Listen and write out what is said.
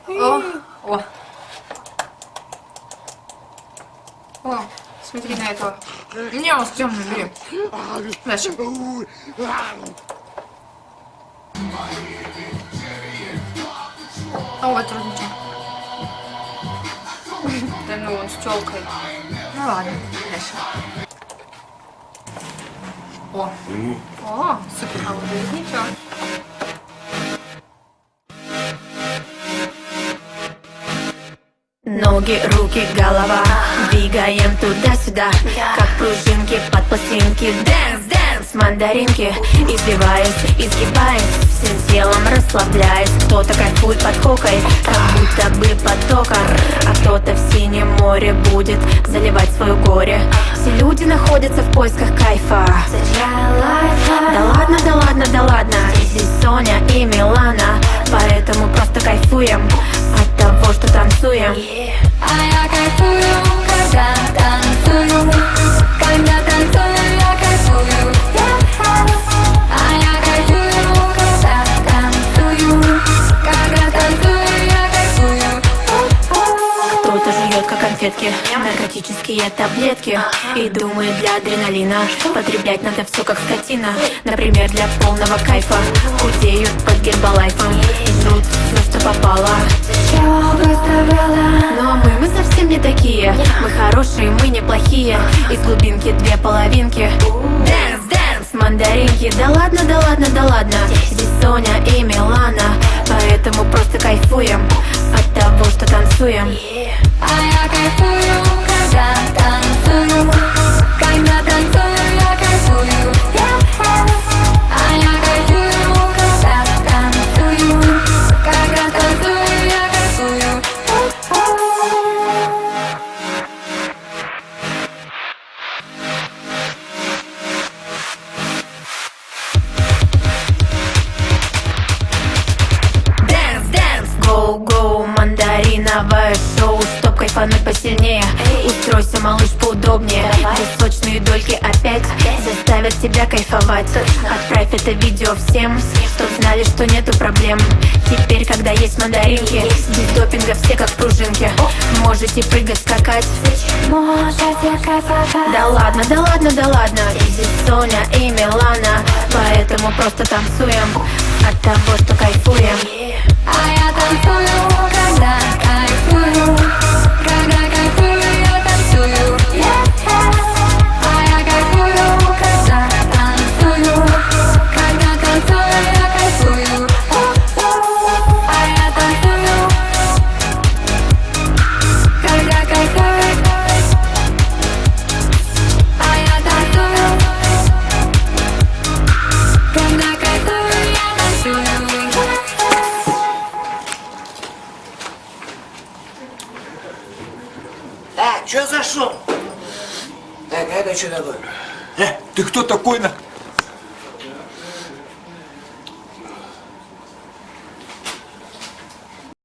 О, о. О, смотри на этого. Не, он темный, бери. Дальше. О, вот трудничек. Да ну, он с телкой. Ну ладно, дальше. О, супер, а вот здесь ничего. Ноги, руки, голова, двигаем туда-сюда, как пружинки под пластинки. Дэнс, дэнс, мандаринки, извиваясь, изгибаясь, всем телом расслабляясь. Кто-то кайфует под хокой, как будто бы потоком, а кто-то в синем море будет заливать свое горе. Все люди находятся в поисках кайфа. Да ладно, да ладно, да ладно, здесь Соня и Милана, поэтому просто кайфуем от того, что танцуем. А я кайфую, когда танцую. Когда танцую, я кайфую. А я кайфую, когда танцую. Когда танцую, я кайфую. Кто-то жует, как конфетки, наркотические таблетки, и думает, для адреналина потреблять надо все как скотина. Например, для полного кайфа худеют под гербалайфом, жрут все, что попало. Но мы совсем не такие. Мы хорошие, мы неплохие. Из глубинки две половинки. Дэнс, дэнс, мандаринки. Да ладно, да ладно, да ладно, здесь Соня и Милана, поэтому просто кайфуем от того, что танцуем. А я кайфую, когда танцую. Когда танцую, я кайфую. А я кайфую, когда танцую. Когда танцую, я кайфую. Дэнс, дэнс, гоу-гоу, мандариновое шоу. Чтоб кайфануть посильнее, устройся, малыш, поудобнее. Где сочные дольки опять заставят тебя кайфовать. Отправь это видео всем, чтоб знали, что нету проблем. Теперь, когда есть мандаринки, без допинга все как пружинки. Можете прыгать, скакать. Можете кайфовать. Да ладно, да ладно, да ладно, здесь Соня и Милана, поэтому просто танцуем от того, что кайфуем. А я танцую, когда кайфую. Когда кайфую, я танцую. А я кайфую, когда танцую. Когда танцую, я кайфую. А я танцую. Когда кайфую. А я танцую. Когда кайфую, я танцую. Чё за шум? Так, а это что такое? Ты кто такой?